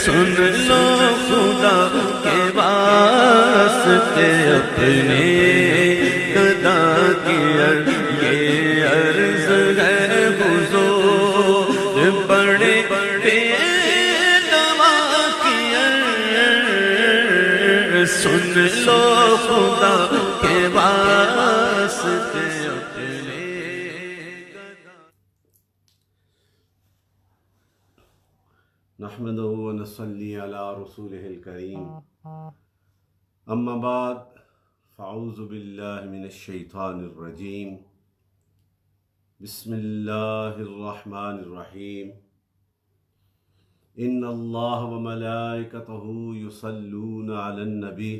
सुन लो खुदा के वास्ते अपने खुदा की ये अर्ज है हुजूर बड़े बेनवा की अर्ज सुन लो खुदा के वास्ते अपने। नहमदुहु व नसल्ली अला रसूलिहिल करीम अम्मा बाद फ़अऊज़ु बिल्लाहि मिनश शैतानिर रजीम बिस्मिल्लाहिर रहमानिर रहीम इन्नल्लाह व मलाइकतहु युसल्लूना अलन नबी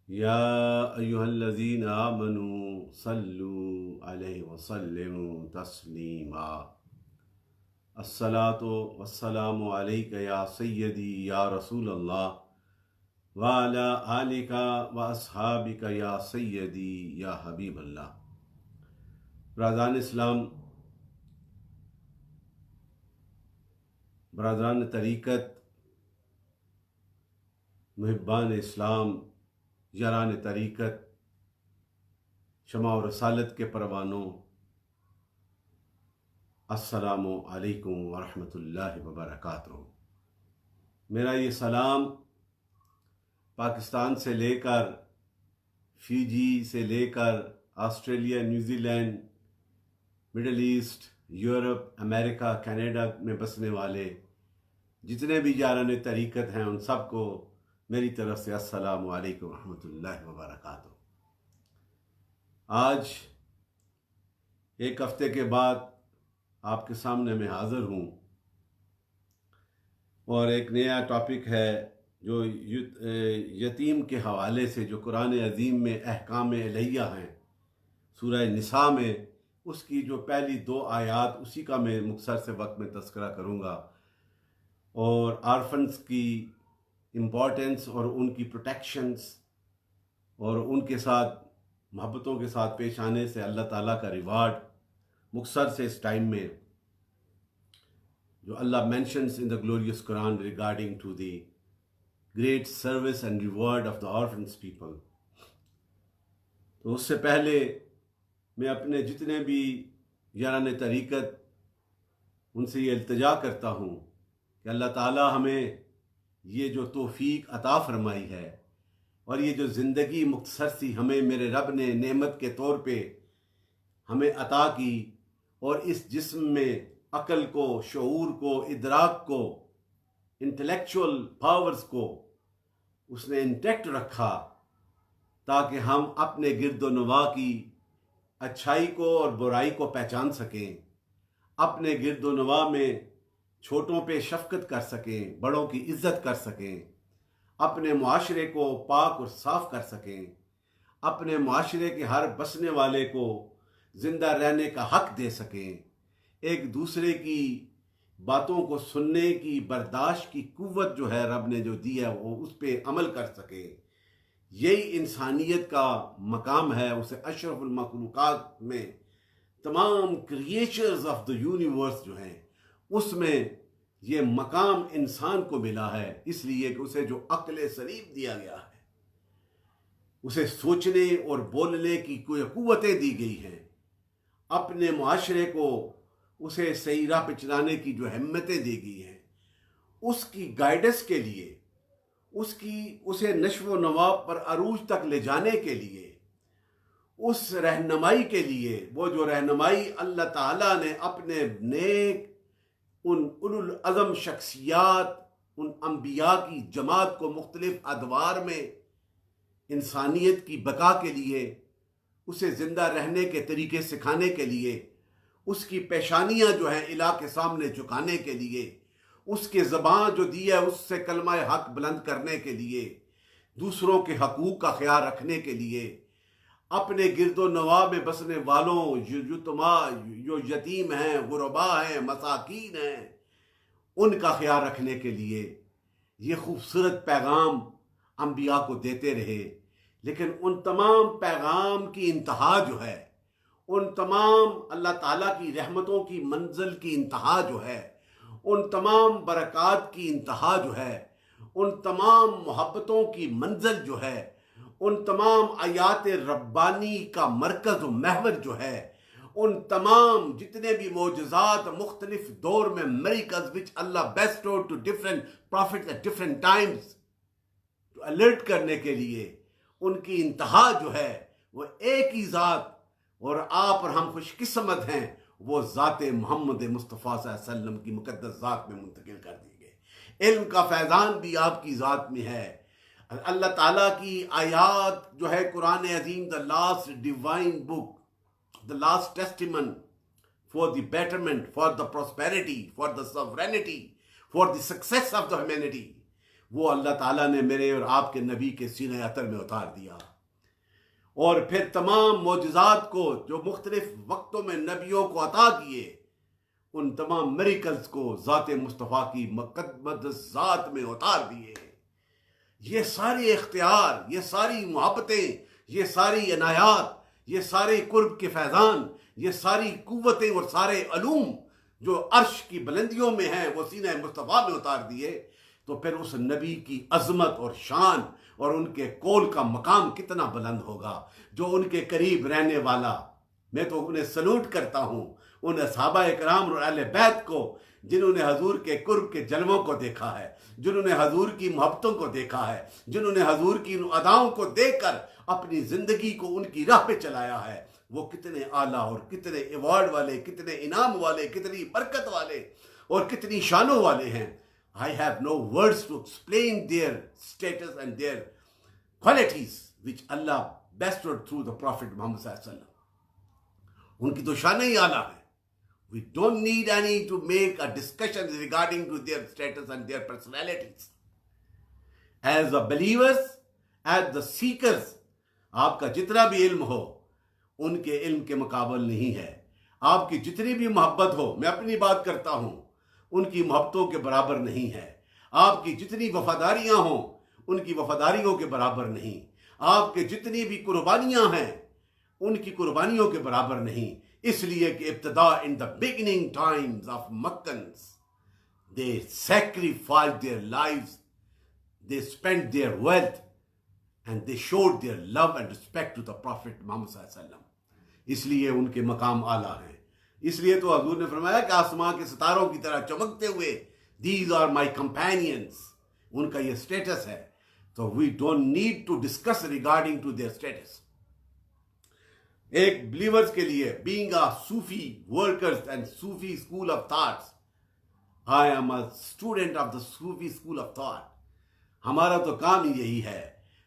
या अय्युहल्लज़ीना आमनू सल्लू अलैहि व सल्लिमू तस्लीमा। अस्सलातु वस्सलामु अलैका या सय्यदी या रसूल अल्लाह व अला आलिका व अस्हाबिका या सय्यदी या हबीब अल्लाह। ब्रादरान इस्लाम, ब्रादरान तरीक़त, मुहिब्बान इस्लाम, यारान तरीक़त, शमा और रसालत के परवानों, अस्सलामु अलैकुम वरहमतुल्लाहि वबरकातुहू। मेरा ये सलाम पाकिस्तान से लेकर फिजी से लेकर Australia, New Zealand, middle east, Europe, America, Canada में बसने वाले जितने भी यारान तरीक़त हैं उन सबको मेरी तरफ से अस्सलामु अलैकुम वरहमतुल्लाहि वबरकातुहू। आज एक हफ्ते के बाद आपके सामने मैं हाज़िर हूँ और एक नया टॉपिक है जो यतीम के हवाले से जो कुरान अज़ीम में अहकाम इलाहिया हैं सूरह निसा में, उसकी जो पहली 2 आयात उसी का मैं मुख्तसर से वक्त में तज़किरा करूँगा और आर्फन्स की इम्पोर्टेंस और उनकी प्रोटेक्शंस और उनके साथ मोहब्बतों के साथ पेश आने से अल्लाह ताला का रिवार्ड मुख्तसर से इस टाइम में जो Allah mentions in the glorious Quran regarding to the great service and reward of the orphans people. तो उससे पहले मैं अपने जितने भी यारान तरीक़त उनसे ये इल्तिजा करता हूँ कि अल्लाह ताला हमें ये जो तौफ़ीक अता फरमाई है और ये जो ज़िंदगी मुख्तसर सी हमें मेरे रब ने नेमत के तौर पे हमें अता की और इस जिस्म में अक़ल को, शऊर को, इदराक को, इंटेलेक्चुअल पावर्स को उसने इंटैक्ट रखा ताकि हम अपने गिरदो नवा की अच्छाई को और बुराई को पहचान सकें, अपने गिरदो नवा में छोटों पे शफ़क़त कर सकें, बड़ों की इज़्ज़त कर सकें, अपने मुआशरे को पाक और साफ़ कर सकें, अपने मुआशरे के हर बसने वाले को ज़िंदा रहने का हक दे सकें, एक दूसरे की बातों को सुनने की बर्दाश्त की कुव्वत जो है रब ने जो दी है वो उस पर अमल कर सके। यही इंसानियत का मकाम है। उसे अशरफुल मखलूक़ात में तमाम क्रिएचर्स ऑफ द यूनिवर्स जो हैं उसमें ये मकाम इंसान को मिला है, इसलिए कि उसे जो अक्ल सलीम दिया गया है, उसे सोचने और बोलने की कोई कुव्वतें दी गई हैं, अपने मुआशरे को उसे सही राह पे चलाने की जो हिम्मतें दी गई हैं, उसकी गाइडेंस के लिए, उसे नश्व नवा पर अरूज तक ले जाने के लिए, उस रहनुमाई के लिए, वो जो रहनुमाई अल्लाह ताला ने अपने नेक उन उलुल अज़म शख्सियात, उन अंबिया की जमात को मुख्तलिफ अदवार में इंसानियत की बका के लिए, उसे ज़िंदा रहने के तरीके सिखाने के लिए, उसकी पेशानियाँ जो हैं इला के सामने झुकाने के लिए, उसके ज़बान जो दी है उससे कलमा हक बुलंद करने के लिए, दूसरों के हकूक़ का ख्याल रखने के लिए, अपने गिरदो नवा में बसने वालों जो यतीम हैं, गुरबा हैं, मसाकीन हैं, उनका ख्याल रखने के लिए ये खूबसूरत पैगाम अंबिया को देते रहे। लेकिन उन तमाम पैगाम की इंतहा जो है, उन तमाम अल्लाह ताला की रहमतों की मंजिल की इंतहा जो है, उन तमाम बरक़ात की इंतहा जो है, उन तमाम मोहब्बतों की मंजिल जो है, उन तमाम आयात रब्बानी का मरकज़ व महवर जो है, उन तमाम जितने भी मोजज़ात मुख्तलिफ दौर में miracles which Allah bestowed to different prophets at different times alert करने के लिए, उनकी इंतहा जो है वो एक ही ज़ात, और आप और हम खुशकिस्मत हैं, वो ज़ात मोहम्मद मुस्तफ़ा सल्लल्लाहु अलैहि वसल्लम की मुक़द्दस ज़ात में मुंतकिल कर दिए गए। इल्म का फैज़ान भी आपकी ज़ात में है। अल्लाह ताला की आयात जो है कुरान अज़ीम, the last divine book, the last testament for the betterment, for the prosperity, for the sovereignty, for the success of the humanity, वो अल्लाह ताला ने मेरे और आपके नबी के सीने अतर में उतार दिया। और फिर तमाम मोजज़ात को जो मुख्तलिफ वक्तों में नबियों को अता किए, उन तमाम मिरेकल्स को ज़ात मुस्तफ़ा की मुक़द्दस ज़ात में उतार दिए। ये सारे इख्तियार, ये सारी मोहब्बतें, ये सारी इनायात, ये सारे कुर्ब के फैज़ान, ये सारी कुव्वतें और सारे अलूम जो अर्श की बुलंदियों में हैं, वो सीने मुस्तफ़ा में उतार दिए। तो फिर उस नबी की अज़मत और शान और उनके कौल का मकाम कितना बुलंद होगा, जो उनके करीब रहने वाला। मैं तो उन्हें सलूट करता हूँ, उन असहाबा इकराम और अहले बैत को, जिन्होंने हजूर के कुर्ब के जलवों को देखा है, जिन्होंने हजूर की मोहब्बतों को देखा है, जिन्होंने हजूर की अदाओं को देखकर अपनी ज़िंदगी को उनकी राह पे चलाया है, वो कितने आला और कितने अवार्ड वाले, कितने इनाम वाले, कितनी बरकत वाले और कितनी शानों वाले हैं। I have no words to explain their status and their qualities which Allah bestowed through the Prophet Muhammad sallallahu alaihi wasallam. उनकी तो शान ही आला है। We don't need any to make a discussion regarding to their status and their personalities. As the believers, as the seekers, आपका जितना भी इल्म हो, उनके इल्म के मुकाबल नहीं है। आपकी जितनी भी मोहब्बत हो, मैं अपनी बात करता हूं, उनकी मोहब्बतों के बराबर नहीं है। आपकी जितनी वफादारियां हों, उनकी वफादारियों के बराबर नहीं। आपके जितनी भी कुर्बानियां हैं, उनकी कुर्बानियों के बराबर नहीं। इसलिए कि इब्तिदा in the beginning times of Meccans they sacrifice their lives, they spend their wealth and they showed their love and respect to the prophet Muhammad सल्लल्लाहु अलैहि वसल्लम। इसलिए उनके मकाम आला है। इसलिए तो हजूर ने फरमाया कि आसमां के सितारों की तरह चमकते हुए, दीज आर माई कंपेनियंस, उनका ये स्टेटस है। तो we don't need to discuss regarding to their status. एक बिलीवर्स के लिए, being a Sufi workers and Sufi school of thoughts, I am a student of the Sufi school of thought. हमारा तो काम ही यही है,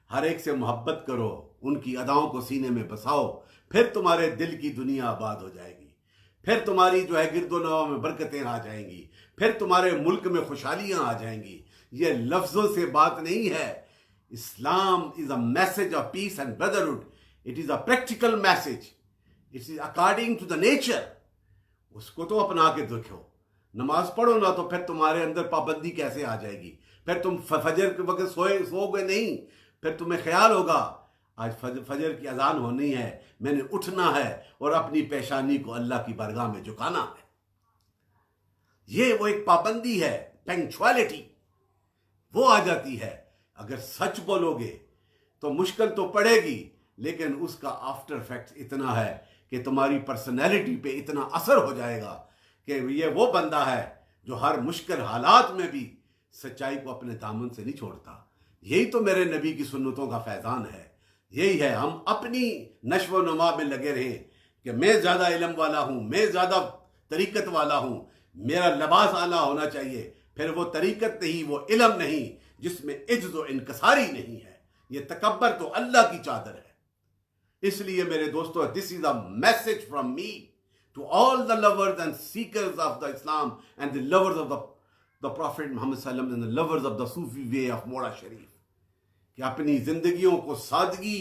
हर एक से मोहब्बत करो, उनकी अदाओं को सीने में बसाओ, फिर तुम्हारे दिल की दुनिया आबाद हो जाएगी, फिर तुम्हारी जो है गिरदोनवा में बरकतें आ जाएंगी, फिर तुम्हारे मुल्क में खुशहालियां आ जाएंगी। ये लफ्जों से बात नहीं है। Islam is a message of peace and brotherhood. It is a practical message. It is according to the nature. उसको तो अपना के देखो। नमाज पढ़ो ना, तो फिर तुम्हारे अंदर पाबंदी कैसे आ जाएगी? फिर तुम फजर के वक्त सोओगे नहीं, फिर तुम्हें ख्याल होगा आज फजर की अजान होनी है, मैंने उठना है और अपनी पेशानी को अल्लाह की बारगाह में झुकाना है। ये वो एक पाबंदी है, पंक्चुअलिटी वो आ जाती है। अगर सच बोलोगे तो मुश्किल तो पड़ेगी, लेकिन उसका आफ्टर इफेक्ट इतना है कि तुम्हारी पर्सनैलिटी पे इतना असर हो जाएगा कि ये वो बंदा है जो हर मुश्किल हालात में भी सच्चाई को अपने दामन से नहीं छोड़ता। यही तो मेरे नबी की सुन्नतों का फैज़ान है। यही है, हम अपनी नश्व नुमा में लगे रहें कि मैं ज़्यादा इल्म वाला हूँ, मैं ज़्यादा तरीक़त वाला हूँ, मेरा लिबास आला होना चाहिए। फिर वो तरीक़त नहीं, वो इल्म नहीं जिसमें इज्ज़ व इनकसारी नहीं है। ये तकब्बर तो अल्लाह की चादर है। इसलिए मेरे दोस्तों, this is a message from me to all the lovers and seekers of the Islam and the lovers of the prophet Muhammad सल्लल्लाहु अलैहि वसल्लम and the lovers of the Sufi way of Mohra Sharif, कि अपनी जिंदगियों को सादगी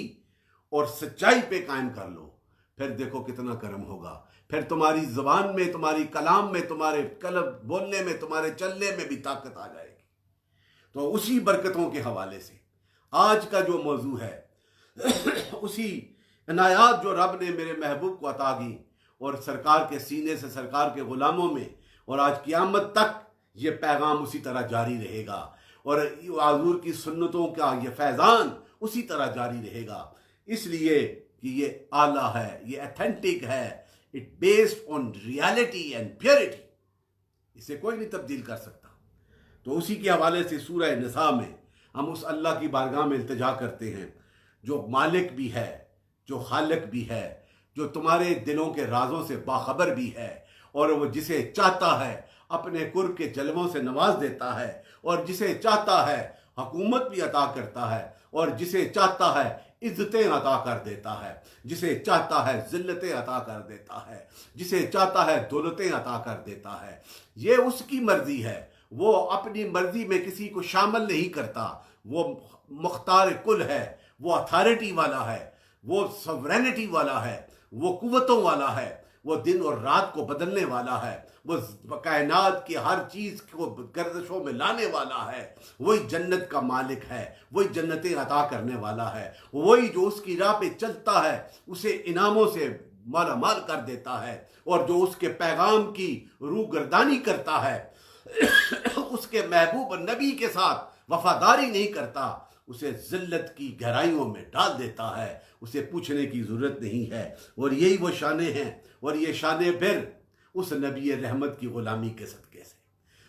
और सच्चाई पे कायम कर लो। फिर देखो कितना करम होगा। फिर तुम्हारी जबान में, तुम्हारी कलाम में, तुम्हारे कलब बोलने में, तुम्हारे चलने में भी ताकत आ जाएगी। तो उसी बरकतों के हवाले से आज का जो मौजू है, उसी इनायात जो रब ने मेरे महबूब को अता की और सरकार के सीने से सरकार के गुलामों में और आज क़यामत तक ये पैगाम उसी तरह जारी रहेगा और हुजूर की सुन्नतों का ये फैज़ान उसी तरह जारी रहेगा, इसलिए कि ये आला है, ये अथेंटिक है, it based on reality and purity, इसे कोई नहीं तब्दील कर सकता। तो उसी के हवाले से सूरह निसा में हम उस अल्लाह की बारगाह में इल्तिजा करते हैं जो मालिक भी है, जो खालिक भी है, जो तुम्हारे दिलों के राजों से बाखबर भी है, और वो जिसे चाहता है अपने कुर्ब के जलवों से नवाज देता है, और जिसे चाहता है हुकूमत भी अता करता है, और जिसे चाहता है इज्जतें अता कर देता है, जिसे चाहता है जिल्लतें अता कर देता है, जिसे चाहता है दौलतें अता कर देता है। ये उसकी मर्जी है, वो अपनी मर्जी में किसी को शामिल नहीं करता। वो मुख्तार कुल है, वो अथॉरिटी वाला है, वो सवरेनिटी वाला है, वो कुव्वतों वाला है, वो दिन और रात को बदलने वाला है, वो कायनात की हर चीज़ को गर्दिशों में लाने वाला है, वही जन्नत का मालिक है, वही जन्नतें अता करने वाला है, वही जो उसकी राह पे चलता है उसे इनामों से माला माल कर देता है, और जो उसके पैगाम की रूह गर्दानी करता है उसके महबूब नबी के साथ वफादारी नहीं करता, उसे जिल्लत की गहराइयों में डाल देता है, उसे पूछने की ज़रूरत नहीं है। और यही वो शाने हैं, और ये शाने फिर उस नबी रहमत की ग़ुलामी के सदक़े से,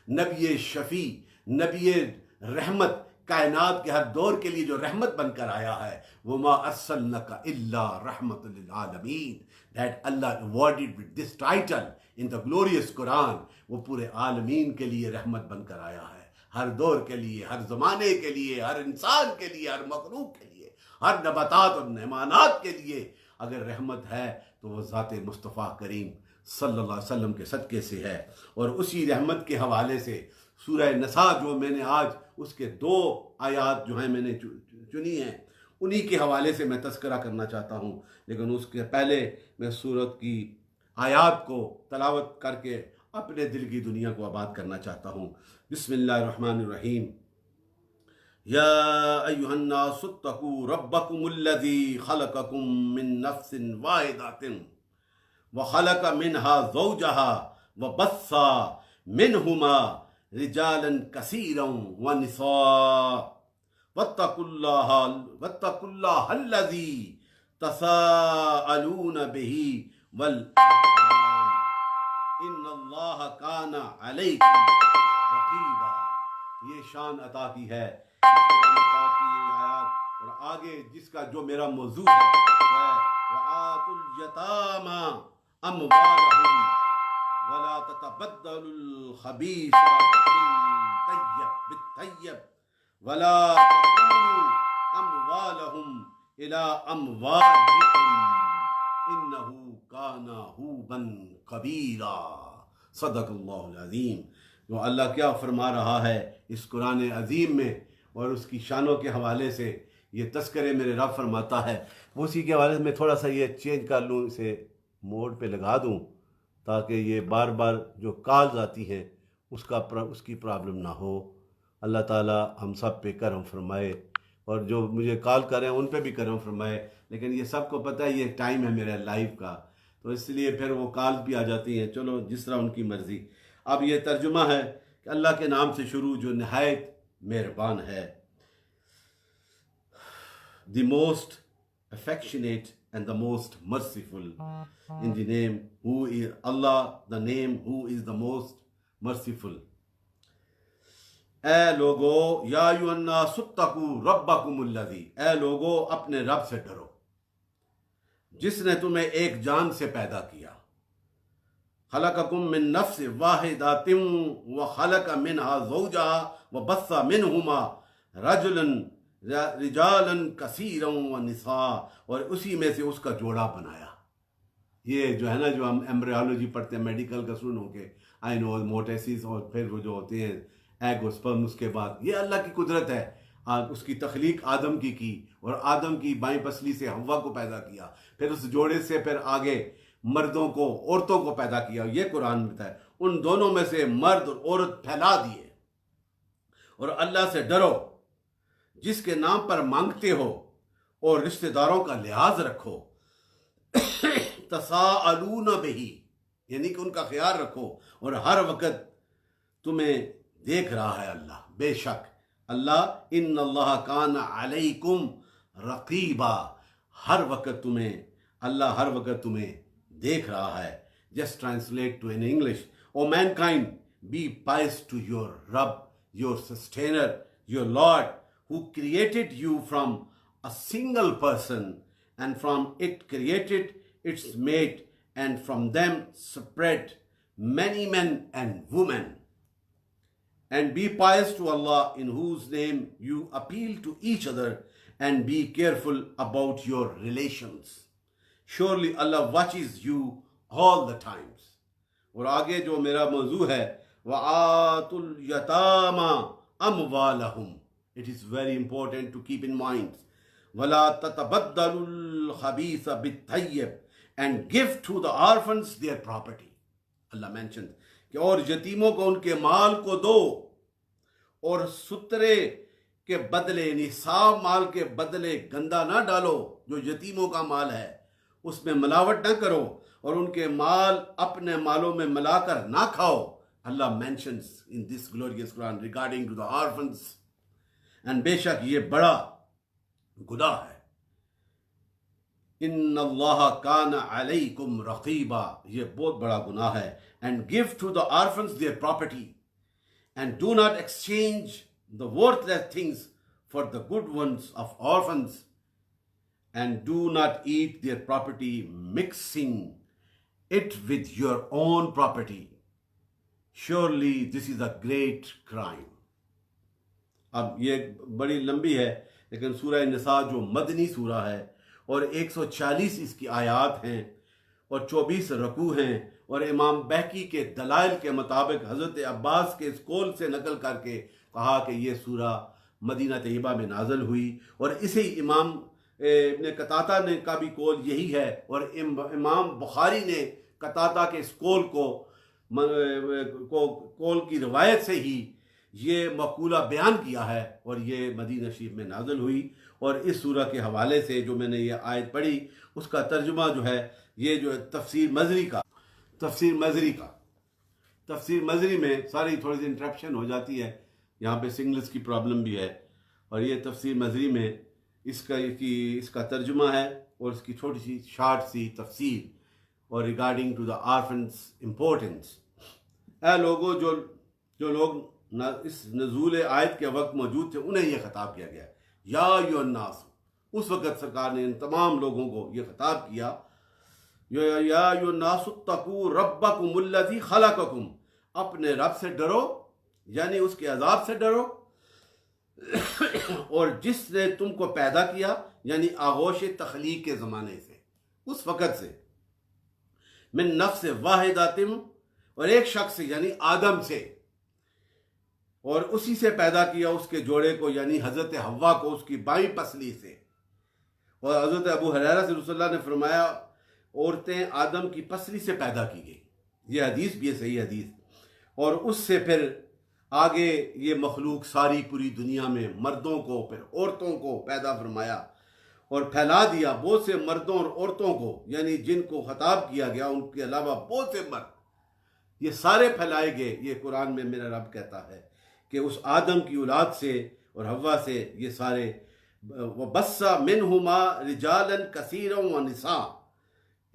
नबी शफ़ी, नबी रहमत, कायनात के हर दौर के लिए जो रहमत बनकर आया है, वो मा अर्सलनाका इल्ला रहमतुल लिल आलमीन, that Allah awarded with this title in the glorious Quran, वो पूरे आलमीन के लिए रहमत बनकर आया है, हर दौर के लिए, हर ज़माने के लिए, हर इंसान के लिए, हर मखलूक के लिए, हर नबातात और नेमानात के लिए अगर रहमत है तो वो ज़ात मुस्तफ़ा करीम सल्लल्लाहु अलैहि वसल्लम के सदक़े से है। और उसी रहमत के हवाले से सूरह निसा जो मैंने आज उसके 2 आयात जो हैं मैंने चुनी हैं, उन्हीं के हवाले से मैं तज़किरा करना चाहता हूँ। लेकिन उसके पहले मैं सूरत की आयात को तलावत करके अपने दिल की दुनिया को आबाद करना चाहता हूँ। बिस्मिल्लाहिर्रहमानिर्रहीम। या अय्युहन्नासुत्तकू रब्बकुमुल्लज़ी खलक़कुम मिन नफ्सिन वाहिदतिन व खलक़ मिनहा ज़ौजहा व बस्सा मिनहुमा रिजालन कसीरन व निसा वत्तकुल्लाहल्लज़ी तसाअलून बिही वल इन्नल्लाह काना अलैकुम रक़ीबा। ये शान अता की है आयात, और आगे जिसका जो मेरा मौजू है वआतुल यतामा अमवालहुम वला ततबद्दलुल खबीसा बित्तय्यब वला तक़ूलू अमवालहुम इला अमवालिकुम इन्नहु काना हुबन कबीरा। सदक़ल्लाहुल अज़ीम। जो अल्लाह क्या फरमा रहा है इस कुरान अज़ीम में, और उसकी शानों के हवाले से ये तस्करे मेरे रब फरमाता है, उसी के हवाले से मैं थोड़ा सा ये चेंज कर लूँ, इसे मोड पे लगा दूँ ताकि ये बार बार जो कॉल्स आती हैं उसकी प्रॉब्लम ना हो। अल्लाह ताला हम सब पे करम फरमाए, और जो मुझे कॉल करें उन पे भी करम फरमाए। लेकिन ये सबको पता है ये टाइम है मेरा लाइव का, तो इसलिए फिर वो कॉल भी आ जाती हैं, चलो जिस तरह उनकी मर्ज़ी। अब ये तर्जुमा है कि अल्लाह के नाम से शुरू जो नहायत मेहरबान है, the most affectionate and the most merciful, in the name who is Allah, the name who is the most merciful। ए लोगो या अय्युहन्नासुत्तकू रब्बकुमुल्लज़ी, ए लोगो अपने रब से डरो जिसने तुम्हें एक जान से पैदा किया। खलक़कुम मिन नफ्सिन वाहिदतिन व खलक़ मिनहा ज़ौजहा व बस्सा मिनहुमा रिजालन कसीरन व निसा, और उसी में से उसका जोड़ा बनाया। ये जो है ना, जो हम एम्ब्रियोलॉजी पढ़ते हैं मेडिकल का स्टूडेंट होके, आई नो मोटेसिस, और फिर वो जो होते हैं एग और स्पर्म, उसके बाद ये अल्लाह की कुदरत है। उसकी तख्लीक आदम की और आदम की बाईं पसली से हव्वा को पैदा किया, फिर उस जोड़े से फिर आगे मर्दों को, औरतों को पैदा किया। ये कुरान में है, उन दोनों में से मर्द और औरत फैला दिए। और अल्लाह से डरो जिसके नाम पर मांगते हो, और रिश्तेदारों का लिहाज रखो। तसाअलून बिही, यानी कि उनका ख्याल रखो, और हर वक्त तुम्हें देख रहा है अल्लाह, बेशक अल्लाह इन्नल्लाह कान अलैकुम रकीबा, हर वक्त तुम्हें अल्लाह हर वक्त तुम्हें देख रहा है। Just translate to in English, O mankind be pious to your रब, your sustainer, your Lord, who created you from a single person, and from it created its mate, and from them spread many men and women. And be pious to Allah, in whose name you appeal to each other, and be careful about your relations. Surely Allah watches you all the times. और आगे जो मेरा मौजू है, वआतुल यतामा अमवालहुम, it is very important to keep in mind, वला ततबद्दलुल खबीस बित्तय्यब, and give to the orphans their property. Allah mentioned कि और यतीमों को उनके माल को दो, और सुतरे के बदले यानी साफ माल के बदले गंदा ना डालो, जो यतीमों का माल है उसमें मिलावट ना करो, और उनके माल अपने मालों में मिलाकर ना खाओ। Allah mentions in this glorious Quran regarding to the orphans, and बेशक ये बड़ा गुनाह है। इन्नल्लाह कान अलैकुम रकीबा, ये बहुत बड़ा गुनाह है। And give to the orphans their property, and do not exchange the worthless things for the good ones of orphans, and do not eat their property, mixing it with your own property. Surely this is a great crime. अब ये बड़ी लंबी है, लेकिन सूरह निसा जो मदनी सूरा है और 140 इसकी आयात हैं और 24 रकू हैं, और इमाम बहकी के दलाइल के मुताबिक हज़रत अब्बास के इस कौल से नकल करके कहा कि ये सूरा मदीना तैयबा में नाज़िल हुई, और इसे इमाम इब्न कताता ने का भी कौल यही है, और इमाम बुखारी ने कताता के इस कौल कौल की रिवायत से ही ये मकूला बयान किया है, और ये मदीना शरीफ में नाज़िल हुई। और इस सूरा के हवाले से जो मैंने ये आयत पढ़ी उसका तर्जुमा जो है, ये जो तफसीर मजरी में सारी थोड़ी सी इंटरप्शन हो जाती है, यहाँ पे सिंगल्स की प्रॉब्लम भी है, और ये तफसीर मजरी में इसका तर्जुमा है और इसकी छोटी सी शार्ट सी तफसीर, और regarding to the orphans importance. ऐ लोगों, जो लोग इस नज़ूल आयत के वक्त मौजूद थे, उन्हें यह खिताब किया गया, या युन्नास, उस वक़्त सरकार ने इन तमाम लोगों को यह खिताब किया, या युन्नासुत्तकू रब्बकुमुल्लज़ी खलक़कुम, अपने रब से डरो, यानी उसके अजाब से डरो, और जिसने तुमको पैदा किया, यानी आगोश तख्लीक के ज़माने से, उस वक़्त से, मिन नफ्स वाहिदातिम, और एक शख्स यानी आदम से, और उसी से पैदा किया उसके जोड़े को, यानी हज़रत हव्वा को उसकी बाईं पसली से। और हज़रत अबू हुरैरा से रसूलुल्लाह ने फरमाया, औरतें आदम की पसली से पैदा की गई, ये हदीस भी है, सही हदीस। और उससे फिर आगे ये मखलूक सारी पूरी दुनिया में मर्दों को फिर औरतों को पैदा फरमाया, और फैला दिया बहुत से मर्दों और औरतों को, यानी जिनको खिताब किया गया उनके अलावा बहुत से मर्द, ये सारे फैलाए गए। ये कुरान में मेरा रब कहता है कि उस आदम की औलाद से और हव्वा से ये सारे, वबस्सा मिनहुमा रिजालन कसीरन व निसा,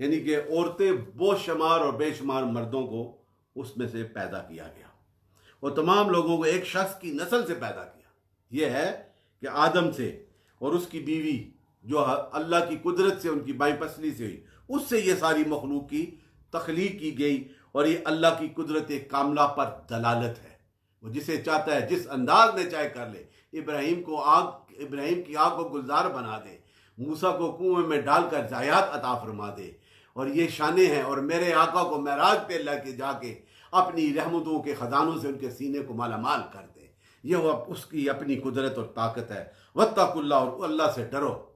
यानी कि औरतें बेशुमार और बेशुमार मर्दों को उसमें से पैदा किया गया, और तमाम लोगों को एक शख्स की नस्ल से पैदा किया। यह है कि आदम से और उसकी बीवी जो अल्लाह की कुदरत से उनकी बाईं पसली से हुई, उससे ये सारी मखलूक की तख्लीक की गई, और ये अल्लाह की कुदरत कामला पर दलालत है। वो जिसे चाहता है जिस अंदाज में चाहे कर ले। इब्राहिम की आग को गुलजार बना दे, मूसा को कुएं में डालकर जायात अता फरमा दे, और ये शाने हैं। और मेरे आका को महराज पे लेके जाके अपनी रहमतों के खजानों से उनके सीने को मालामाल कर दे। ये वो उसकी अपनी कुदरत और ताकत है। वत्तकुल्लाह, और अल्लाह से डरो,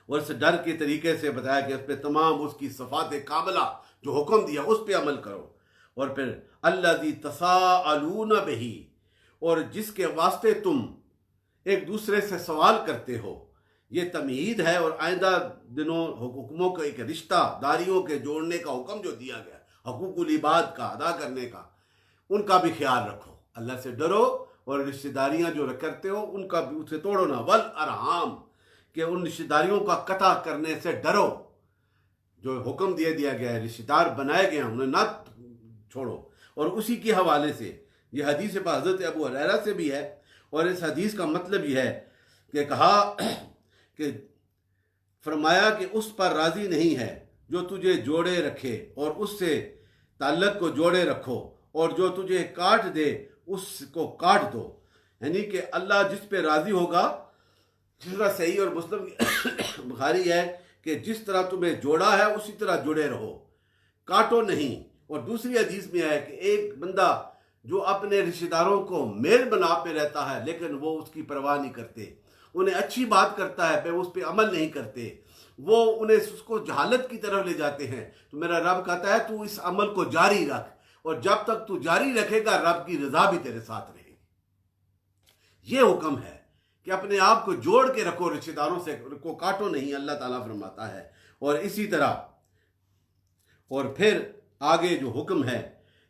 और इस डर के तरीके से बताया कि उस पर तमाम उसकी सफ़ात कामला जो हुक्म दिया उस पर अमल करो। और फिर अल्लज़ी तसाअलून बिही, और जिसके वास्ते तुम एक दूसरे से सवाल करते हो, ये तमहीद है। और आइंदा दिनों हुक्मों का एक रिश्ता दारियों के जोड़ने का हुक्म जो दिया गया, हकूकुल इबाद का अदा करने का, उनका भी ख्याल रखो, अल्लाह से डरो और रिश्तेदारियां जो करते हो उनका भी उसे तोड़ो ना। वल अरहाम, कि उन रिश्तेदारियों का कता करने से डरो। जो हुक्म दिया गया है, रिश्तेदार बनाए गए हैं, उन्हें ना छोड़ो। और उसी के हवाले से ये हदीस हज़रत अबू हुरैरा से भी है, और इस हदीस का मतलब यह है कि कहा कि फरमाया कि उस पर राज़ी नहीं है जो तुझे जोड़े रखे और उससे ताल्लुक़ को जोड़े रखो, और जो तुझे काट दे उसको काट दो। यानी कि अल्लाह जिस पे राज़ी होगा, जिस तरह सही और मुस्लिम बुखारी है कि जिस तरह तुम्हें जोड़ा है उसी तरह जुड़े रहो, काटो नहीं। और दूसरी हदीस में है कि एक बंदा जो अपने रिश्तेदारों को मेल बनाप पे रहता है लेकिन वो उसकी परवाह नहीं करते, उन्हें अच्छी बात करता है पर उस पर अमल नहीं करते, वो उन्हें उसको जहालत की तरफ ले जाते हैं, तो मेरा रब कहता है तू इस अमल को जारी रख, और जब तक तू जारी रखेगा रब की रजा भी तेरे साथ रहेगी। ये हुक्म है कि अपने आप को जोड़ के रखो, रिश्तेदारों से को काटो नहीं, अल्लाह ताला फरमाता है। और इसी तरह और फिर आगे जो हुक्म है,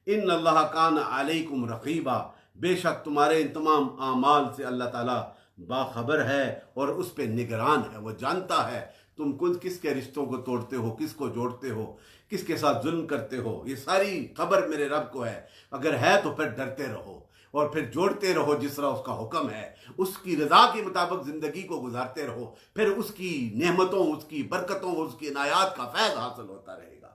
इन अल्लाह कान अलैकुम रकीबा, बेशक तुम्हारे इन तमाम आमाल से अल्लाह ताला बाखबर है और उस पर निगरान है। वो जानता है तुम किसके रिश्तों को तोड़ते हो, किसको जोड़ते हो, किसके साथ जुल्म करते हो, ये सारी खबर मेरे रब को है। अगर है तो फिर डरते रहो और फिर जोड़ते रहो जिस तरह उसका हुक्म है, उसकी रजा के मुताबिक ज़िंदगी को गुजारते रहो, फिर उसकी नेमतों, उसकी बरकतों, उसकी इनायात का फैज़ हासिल होता रहेगा।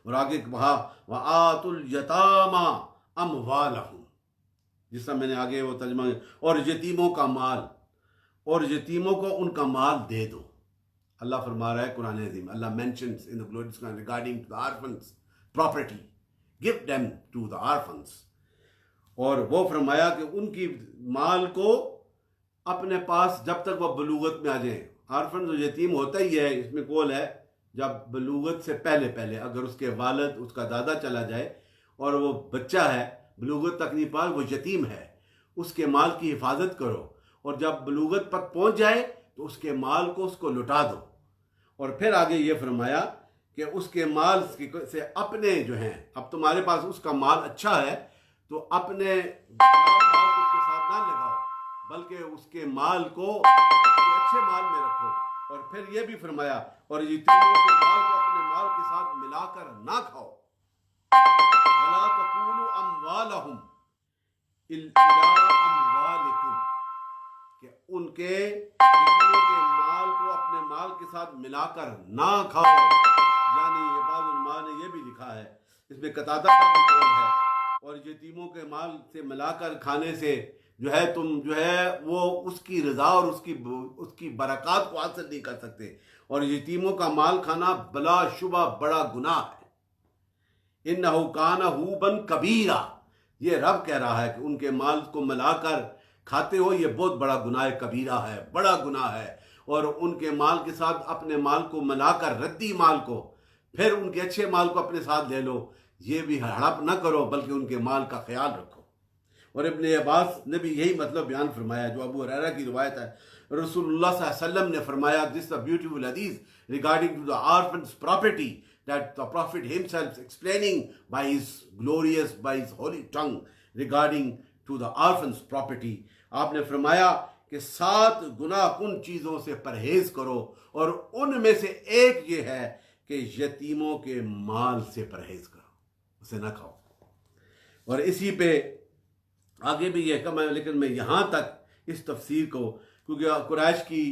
और आगे कहा वआतुल यतामा अमवालहुम, जिसका मैंने आगे वो तर्जुमा, और यतीमों का माल, और यतीमों को उनका माल दे दो। अल्लाह फरमा रहा है कुरान अज़ीम, Allah mentions in the glorious Quran regarding to the orphans property, give them to the orphans. और वो फरमाया कि उनकी माल को अपने पास जब तक वह बलूगत में आ जाए। ऑर्फन जो यतीम होता ही है, इसमें कौल है जब बलूगत से पहले पहले अगर उसके वालिद, उसका दादा चला जाए और वो बच्चा है, बलूगत तक नहीं पास, वो यतीम है, उसके माल की हिफाजत करो, और जब बलूगत पर पहुंच जाए तो उसके माल को उसको लुटा दो। और फिर आगे ये फरमाया कि उसके माल से अपने जो हैं, अब तुम्हारे पास उसका माल अच्छा है तो अपने माल को उसके साथ ना लगाओ, बल्कि उसके माल को अच्छे माल में रखो। और फिर ये भी फरमाया और यतीमों के माल को अपने माल के साथ मिलाकर ना खाओ। वला तकूलू अम्वालहुम इल्ला अम्वालिकुम, कि उनके यतीमों के माल को अपने माल के साथ मिलाकर ना खाओ। यानी ये बाज़ उलमा ने ये भी लिखा है, इसमें कतादा का भी कौल है, और यतीमों के माल से मिलाकर खाने से जो है तुम जो है वो उसकी रजा और उसकी बरक़ात को हासिल नहीं कर सकते। और यतीमों का माल खाना बला शुबा बड़ा गुनाह है। इन्नहु काना हुबन कबीरा, ये रब कह रहा है कि उनके माल को मिलाकर खाते हो, ये बहुत बड़ा गुनाह कबीरा है, बड़ा गुनाह है। और उनके माल के साथ अपने माल को मिलाकर रद्दी माल को फिर उनके अच्छे माल को अपने साथ ले लो, ये भी हड़प ना करो, बल्कि उनके माल का ख्याल रखो। और इब्न अब्बास ने भी यही मतलब बयान फरमाया, जो अबू हुरैरा की रिवायत है। रसूलुल्लाह सल्लल्लाहु अलैहि वसल्लम ने फरमाया, दिस अ ब्यूटीफुल हदीस regarding to the orphans property that the Prophet himself explaining by his glorious, by his holy tongue regarding to the orphans property, आपने फरमाया कि 7 गुनाहकुन चीज़ों से परहेज करो, और उनमें से एक ये है कि यतीमों के माल से परहेज करो, उसे ना खाओ। और इसी पे आगे भी ये कम है, लेकिन मैं यहाँ तक इस तफसीर को, क्योंकि कुरैश की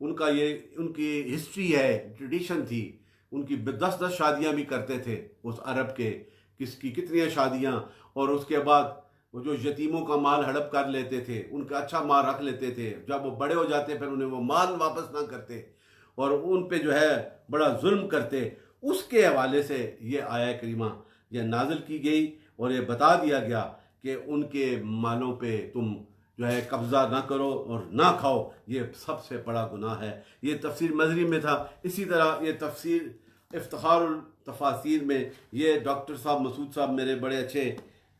उनकी हिस्ट्री है, ट्रेडिशन थी, उनकी 10-10 शादियाँ भी करते थे उस अरब के, कितनी शादियाँ। और उसके बाद वो जो यतीमों का माल हड़प कर लेते थे, उनका अच्छा माल रख लेते थे, जब वो बड़े हो जाते फिर उन्हें वो माल वापस ना करते और उन पे जो है बड़ा जुल्म करते। उसके हवाले से ये आया करीमा ये नाजिल की गई और ये बता दिया गया कि उनके मालों पे तुम जो है कब्ज़ा ना करो और ना खाओ, ये सबसे बड़ा गुनाह है। ये तफसीर मज़री में था। इसी तरह ये तफसीर इफ्तिखारुल तफासीर में ये डॉक्टर साहब मसूद साहब मेरे बड़े अच्छे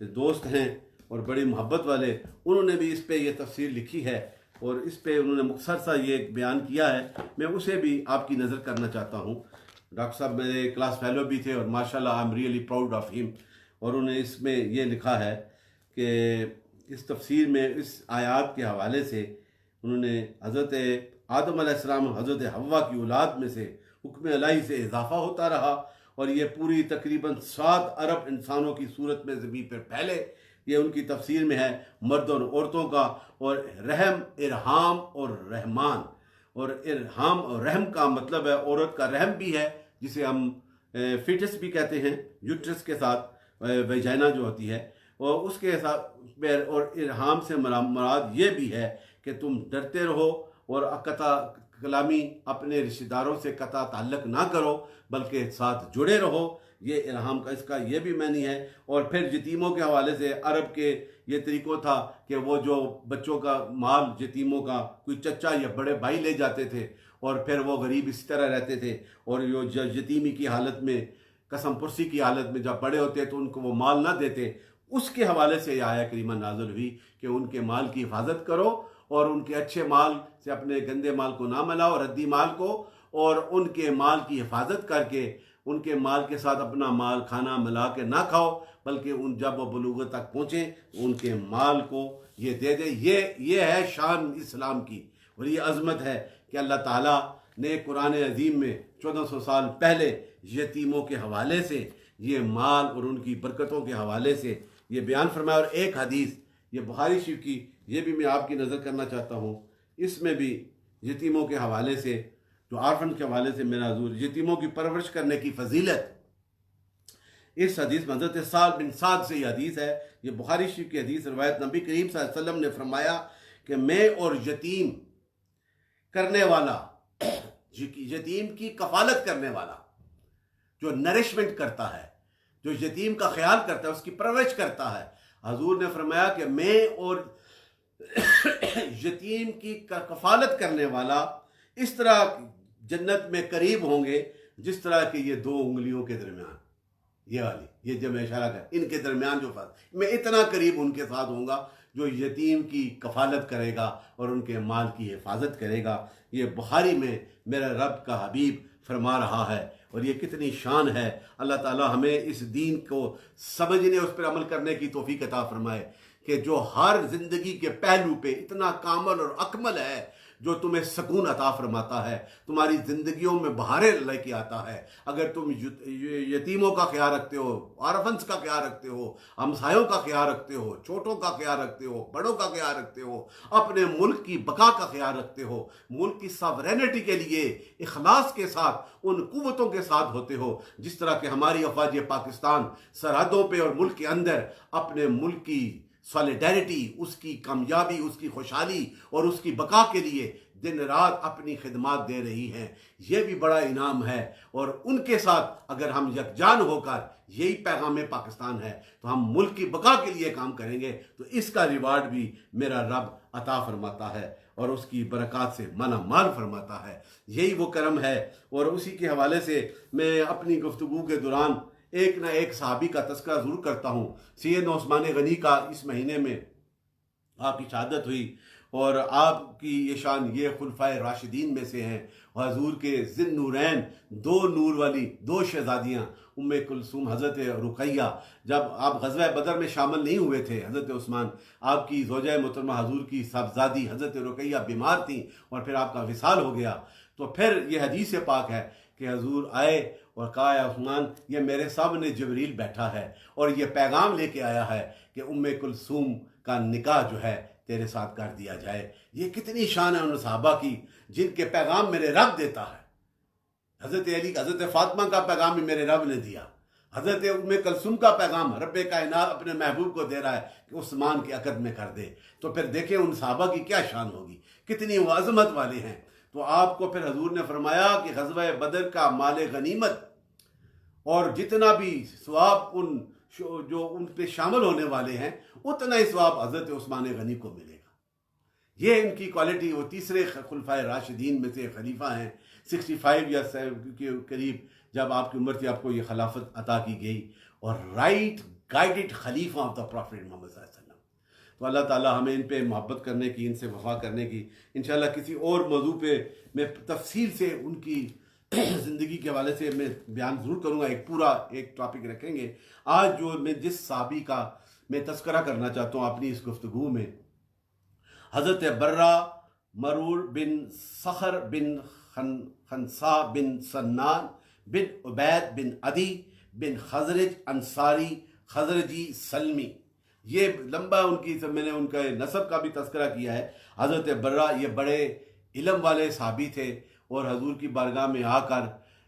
दोस्त हैं और बड़ी मोहब्बत वाले, उन्होंने भी इस पे ये तफसीर लिखी है और इस पे उन्होंने मुख्तसर सा ये बयान किया है। मैं उसे भी आपकी नज़र करना चाहता हूँ। डॉक्टर साहब मेरे क्लास फेलो भी थे और माशाल्लाह I am really proud of him. और उन्होंने इसमें ये लिखा है कि इस तफसीर में इस आयात के हवाले से उन्होंने हज़रत आदम अलैहिस्सलाम हज़रत हव्वा की औलाद में से हुक्म इलाही से इजाफा होता रहा और ये पूरी तकरीबन 7 अरब इंसानों की सूरत में ज़मीन पर फैले। ये उनकी तफसीर में है मर्द और औरतों का, और रहम, इरहाम और रहमान। और इरहाम और रहम का मतलब है औरत का रहम भी है, जिसे हम फिटस भी कहते हैं, यूट्रस के साथ वेजाइना जो होती है, और उसके साथ और इरहाम से मुराद ये भी है कि तुम डरते रहो और कता कलामी अपने रिश्तेदारों से कता ताल्लुक ना करो, बल्कि साथ जुड़े रहो। ये इल्हाम का इसका ये भी मानी है। और फिर यतीमों के हवाले से अरब के ये तरीक़ों था कि वो जो बच्चों का माल यतीमों का कोई चचा या बड़े भाई ले जाते थे और फिर वो गरीब इसी तरह रहते थे, और जो यतीमी की हालत में, कसम पुरसी की हालत में जब बड़े होते तो उनको वो माल ना देते। उसके हवाले से यह आया करीमा नाज़िल हुई कि उनके माल की हिफाजत करो और उनके अच्छे माल से अपने गंदे माल को ना मिलाओ, रद्दी माल को, और उनके माल की हिफाजत करके उनके माल के साथ अपना माल खाना मिला के ना खाओ, बल्कि जब वो बलूगत तक पहुँचे उनके माल को ये दे दे। ये है शान इस्लाम की, और ये अज़मत है कि अल्लाह ताला ने कुरान अज़ीम में 1400 साल पहले यतीमों के हवाले से ये माल और उनकी बरकतों के हवाले से ये बयान फरमाया। और एक हदीस ये बुखारी शरीफ की, ये भी मैं आपकी नज़र करना चाहता हूँ। इसमें भी यतीमों के हवाले से, जो आर्फन के हवाले से मेरा हजूर यतीमों की परवरिश करने की फजीलत, इस हदीस में हज़रत साद बिन साद से यह हदीस है, ये बुखारी शरीफ की हदीस रवायत। नबी करीम सल्लल्लाहु अलैहि वसल्लम ने फरमाया कि मैं और यतीम करने वाला, यतीम की कफालत करने वाला, जो नरिशमेंट करता है, जो यतीम का ख्याल करता है, उसकी परवरिश करता है, हजूर ने फरमाया कि मैं और यतीम की कफालत करने वाला इस तरह जन्नत में करीब होंगे जिस तरह के ये 2 उंगलियों के दरमियान, ये वाली, ये जब मैं इशारा कर, इनके दरमियान जो फर्क, मैं इतना करीब उनके साथ होऊंगा जो यतीम की कफालत करेगा और उनके माल की हिफाजत करेगा। ये बुखारी में मेरा रब का हबीब फरमा रहा है, और ये कितनी शान है। अल्लाह ताला हमें इस दीन को समझने, उस पर अमल करने की तौफीक अता फरमाए कि जो हर जिंदगी के पहलू पे इतना कामल और अकमल है, जो तुम्हें सुकून अता फरमाता है, तुम्हारी जिंदगियों में बहारें लेके आता है। अगर तुम यतीमों का ख्याल रखते हो, आरफंस का ख्याल रखते हो, हमसायों का ख्याल रखते हो, छोटों का ख्याल रखते हो, बड़ों का ख्याल रखते हो, अपने मुल्क की बका का ख्याल रखते हो, मुल्क की सवरेनिटी के लिए इखलास के साथ उन कुव्वतों के साथ होते हो, जिस तरह के हमारी अफवाज पाकिस्तान सरहदों पर और मुल्क के अंदर अपने मुल्क की सॉलिडेरिटी, उसकी कामयाबी, उसकी खुशहाली और उसकी बका के लिए दिन रात अपनी खिदमत दे रही हैं। यह भी बड़ा इनाम है, और उनके साथ अगर हम यकजान होकर, यही पैगाम पाकिस्तान है, तो हम मुल्क की बका के लिए काम करेंगे तो इसका रिवार्ड भी मेरा रब अता फरमाता है और उसकी बरकत से माला माल फरमाता है। यही वो करम है। और उसी के हवाले से मैं अपनी गुफ्तगू के दौरान एक ना एक सहाबी का तस्करा ज़रूर करता हूँ। सैयदना उस्मान गनी का इस महीने में आपकी शहादत हुई, और आपकी ये शान ये खुलफाए राशिदीन में से हैं। हजूर के जिन नूरैन, 2 नूर वाली 2 शहजादियाँ, उम्मे कुलसूम, हज़रत रुकैया, जब आप ग़ज़वा बदर में शामिल नहीं हुए थे, हज़रत उस्मान, आपकी ज़ौजा मोहतरमा हजूर की साहबजादी हज़रत रुकैया बीमार थी और फिर आपका विसाल हो गया। तो फिर यह हदीस पाक है कि हजूर आए और कहा, उस्मान, ये मेरे सामने जबरील बैठा है और ये पैगाम लेके आया है कि उम्मे कुलसूम का निकाह जो है तेरे साथ कर दिया जाए। ये कितनी शान है उन सहाबा की जिनके पैगाम मेरे रब देता है। हज़रत अली, हज़रत फातिमा का पैगाम भी मेरे रब ने दिया। हज़रत उम्मे कुलसूम का पैगाम रब कायनात अपने महबूब को दे रहा है कि उस्मान के अक़द में कर दे। तो फिर देखें उन सहाबा की क्या शान होगी, कितनी वो अज़मत वाले हैं। तो आपको फिर हजूर ने फरमाया कि ग़ज़वा बदर का माल गनीमत और जितना भी सवाब उन जो उन पे शामिल होने वाले हैं, उतना ही सवाब हज़रत उस्मान गनी को मिलेगा। ये इनकी क्वालिटी। वो तीसरे खुलफाए राशिदीन में से खलीफा हैं। 65 या के करीब जब आपकी उम्र थी, आपको ये खिलाफत अता की गई, और राइट गाइडेड खलीफा ऑफ द प्रॉफिट मोहम्मद सल्लल्लाहु अलैहि वसल्लम। तो अल्लाह ताला हमें इन पे मोहब्बत करने की, इनसे वफा करने की, इंशाल्लाह किसी और मौजू पे मैं तफसील से उनकी ज़िंदगी के हवाले से मैं बयान ज़रूर करूँगा। एक पूरा एक टॉपिक रखेंगे। आज जो मैं जिस साहबी का मैं तस्करा करना चाहता हूँ अपनी इस गुफ्तगू में। हज़रत बर्रा मरूर बिन सखर बिन खनसा बिन सन्नान बिन उबैद बिन अदी बिन खजरज अंसारी खजरजी सलमी, ये लंबा उनकी, मैंने उनका नसब का भी तस्करा किया है। हज़रत बर्रा ये बड़े इल्म वाले साहबी थे और हजूर की बारगाह में आकर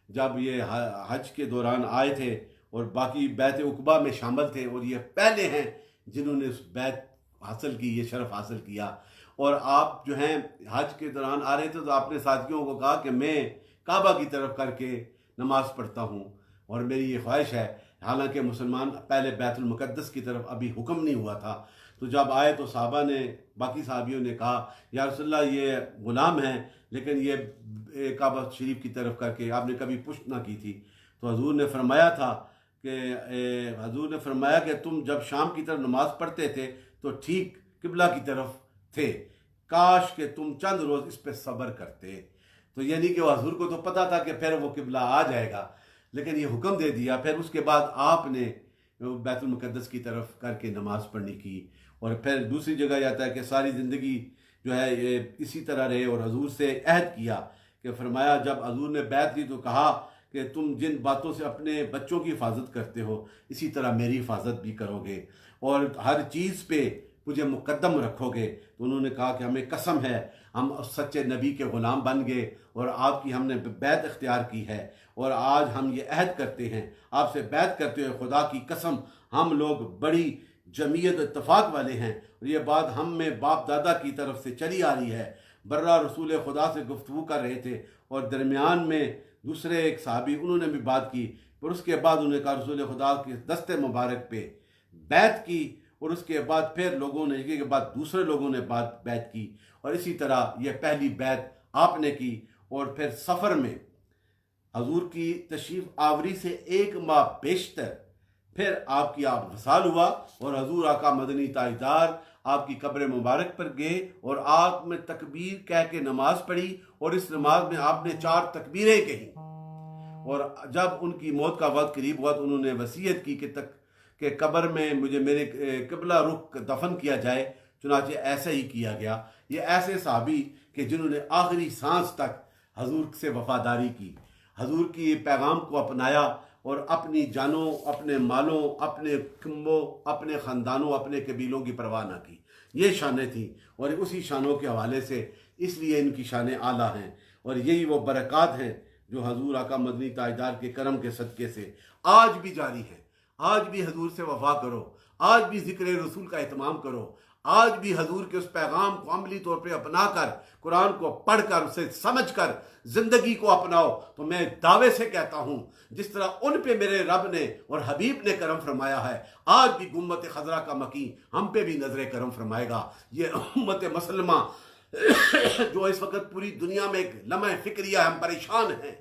जब ये हज के दौरान आए थे और बाकी बैत उकबा में शामिल थे, और ये पहले हैं जिन्होंने उस बैत हासिल की, ये शर्फ हासिल किया। और आप जो हैं हज के दौरान आ रहे थे तो आपने साथियों को कहा कि मैं काबा की तरफ करके नमाज़ पढ़ता हूँ और मेरी ये ख्वाहिश है, हालांकि मुसलमान पहले बैतुल मुक़द्दस की तरफ अभी हुक्म नहीं हुआ था। तो जब आए तो साहबा ने, बाकी साहबियों ने कहा या रसूलल्लाह ये ग़ुलाम हैं लेकिन ये काबा शरीफ की तरफ करके, आपने कभी पुष्ट ना की थी। तो हजूर ने फरमाया कि तुम जब शाम की तरफ नमाज़ पढ़ते थे तो ठीक किबला की तरफ थे, काश के तुम चंद रोज़ इस पर सब्र करते। तो यानी कि हजूर को तो पता था कि फिर वो किबला आ जाएगा, लेकिन ये हुक्म दे दिया। फिर उसके बाद आपने बैतुल मुक़द्दस की तरफ करके नमाज़ पढ़ने की। और फिर दूसरी जगह जाता है कि सारी ज़िंदगी जो है ये इसी तरह रहे और हजूर से अहद किया कि फरमाया, जब हजूर ने बैत दी तो कहा कि तुम जिन बातों से अपने बच्चों की हिफाजत करते हो इसी तरह मेरी हिफाजत भी करोगे और हर चीज़ पे मुझे मुकद्दम रखोगे। तो उन्होंने कहा कि हमें कसम है हम सच्चे नबी के ग़ुलाम बन गए और आपकी हमने बैत इख्तियार की है और आज हम ये अहद करते हैं, आपसे बैत करते हुए खुदा की कसम हम लोग बड़ी जमीयत इत्तफाक वाले हैं और ये बात हम में बाप दादा की तरफ से चली आ रही है। बर्रा रसूल खुदा से गुफ्तगू कर रहे थे और दरमियान में दूसरे एक साहबी उन्होंने भी बात की, पर उसके बाद उन्होंने कहा रसूल खुदा के दस्ते मुबारक पे बैत की और उसके बाद फिर लोगों ने, के बाद दूसरे लोगों ने बैत की और इसी तरह यह पहली बैत आपने की। और फिर सफ़र में हजूर की तशरीफ़ आवरी से एक माह बेशतर फिर आपकी आप वसाल हुआ और हजूर आका मदनी ताजदार आपकी कब्र मुबारक पर गए और आप में तकबीर कह के नमाज पढ़ी और इस नमाज में आपने 4 तकबीरें कही। और जब उनकी मौत का वक्त करीब हुआ तो उन्होंने वसीयत की कि कब्र में मुझे मेरे किबला रुख दफन किया जाए, चुनाचे ऐसा ही किया गया। ये ऐसे साहबी कि जिन्होंने आखिरी सांस तक हजूर से वफादारी की, हजूर की पैगाम को अपनाया और अपनी जानों, अपने मालों, अपने कुंबों, अपने ख़ानदानों, अपने कबीलों की परवाह ना की। ये शानें थी और उसी शानों के हवाले से इसलिए इनकी शानें आला हैं और यही वो बरक़ात हैं जो हजूर आका मदनी ताजदार के करम के सदक़े से आज भी जारी हैं। आज भी हजूर से वफा करो, आज भी ज़िक्र रसूल का एहतमाम करो, आज भी हजूर के उस पैगाम को अमली तौर पे अपना कर, कुरान को पढ़ कर, उसे समझ कर ज़िंदगी को अपनाओ। तो मैं दावे से कहता हूँ जिस तरह उन पे मेरे रब ने और हबीब ने करम फरमाया है, आज भी गुम्मत खजरा का मकी हम पे भी नजर करम फरमाएगा। ये उम्मत मुसलमा जो इस वक्त पूरी दुनिया में एक लम्हा फिक्रिया, हम परेशान हैं,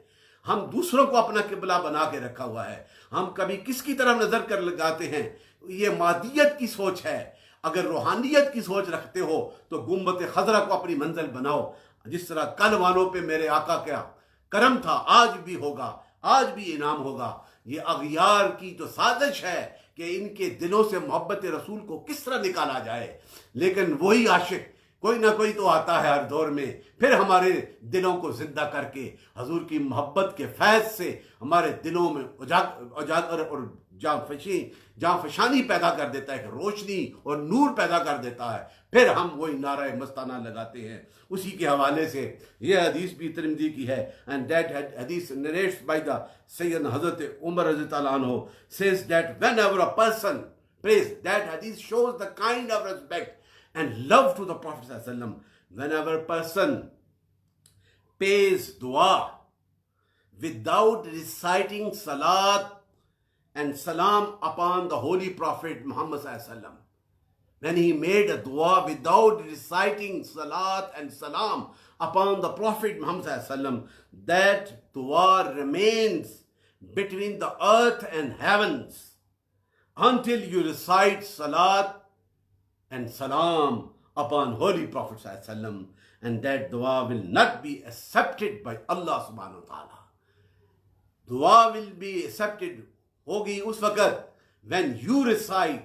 हम दूसरों को अपना किबला बना के रखा हुआ है, हम कभी किसकी तरफ नजर कर लगाते हैं। ये मादियत की सोच है। अगर रूहानियत की सोच रखते हो तो गुम्बत खजरा को अपनी मंजिल बनाओ। जिस तरह कल वालों पे मेरे आका का करम था आज भी होगा, आज भी इनाम होगा। ये अगियार की जो साजिश है कि इनके दिलों से मोहब्बत रसूल को किस तरह निकाला जाए, लेकिन वही आशिक कोई ना कोई तो आता है हर दौर में, फिर हमारे दिलों को जिंदा करके हजूर की मोहब्बत के फैज़ से हमारे दिलों में उजागर और जांफशानी पैदा कर देता है, रोशनी और नूर पैदा कर देता है। फिर हम वही नारा मस्ताना लगाते हैं। उसी के हवाले से यह हदीस भी तिरमिज़ी की है, and that hadith narrates by the Syed Hazrat Umar रज़ियल्लाहु अन्हु says that whenever a person praise, that hadith shows the kind of respect and love to the Prophet sallallahu alaihi wasallam. Whenever a person pays dua without reciting salat and salam upon the holy Prophet Muhammad sallallahu alaihi wasallam, when he made a dua without reciting salat and salam upon the Prophet Muhammad sallallahu alaihi wasallam, that dua remains between the earth and heavens until you recite salat and salam upon holy Prophet sallallahu alaihi wasallam, and that dua will not be accepted by Allah subhanahu wa ta'ala. Dua will be accepted होगी उस वक़्त when you recite,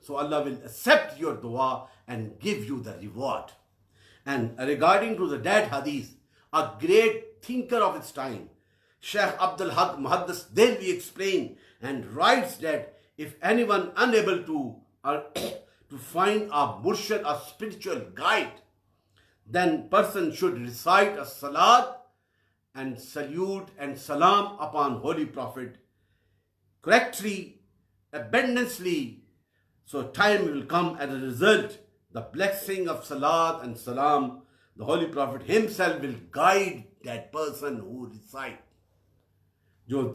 so Allah will accept your dua and give you the reward. And regarding to the dead hadith, a great thinker of its time, Sheikh Abdul Haq Muhaddis Delvi explained and writes that if anyone unable to find a murshid, a spiritual guide, then person should recite a salat and salute and salam upon Holy Prophet correctly, abundantly. So time will come as a result, the blessing of salat and salam, the Holy Prophet himself will guide that person who recites. जो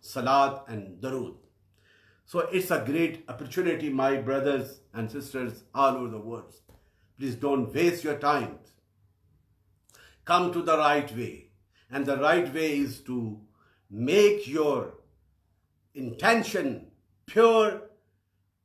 salat and darood. So it's a great opportunity, my brothers and sisters all over the world. Please don't waste your time. Come to the right way. And the right way is to make your intention pure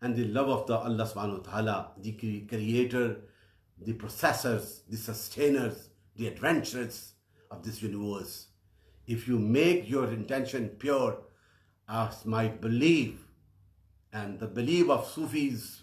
and the love of the Allah subhanahu wa ta'ala, the creator, the processors, the sustainers, the adventurers of this universe. If you make your intention pure, as my belief and the belief of Sufis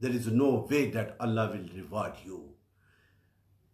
there is no way that Allah will reward you.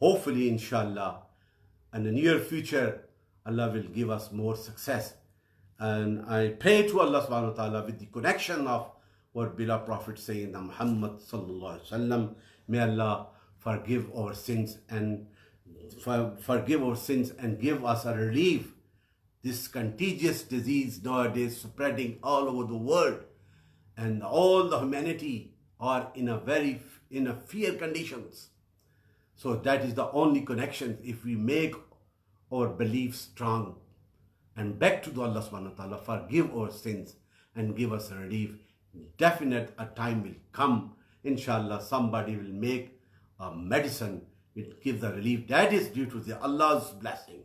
Hopefully, inshallah, in the near future, Allah will give us more success. And I pray to Allah subhanahu wa ta'ala with the connection of what beloved Prophet Sayyidina Muhammad sallallahu alaihi wasallam. May Allah forgive our sins and give us a relief. This contagious disease nowadays spreading all over the world, and all the humanity are in a fear conditions. So that is the only connection. If we make our belief strong and back to the Allah subhanahu wa ta'ala, forgive our sins and give us a relief, definite a time will come. Inshallah, somebody will make a medicine, it gives the relief. That is due to the Allah's blessing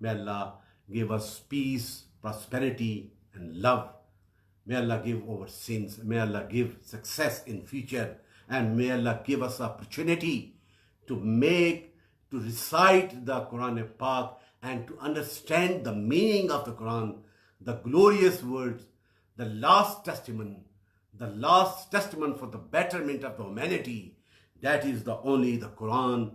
May Allah give us peace, prosperity and love. May Allah give our sins. May Allah give success in future. And may Allah give us opportunity to recite the Quran Pak and to understand the meaning of the Quran, the glorious words, the last testament for the betterment of the humanity. That is only the Quran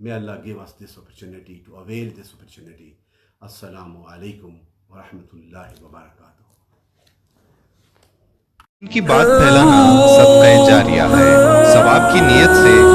May Allah give us this opportunity, to avail this opportunity. Assalamu alaikum wa rahmatullahi wa barakatuh. इनकी बात फैलाना सदक़े जारिया है। सवाब की नीयत से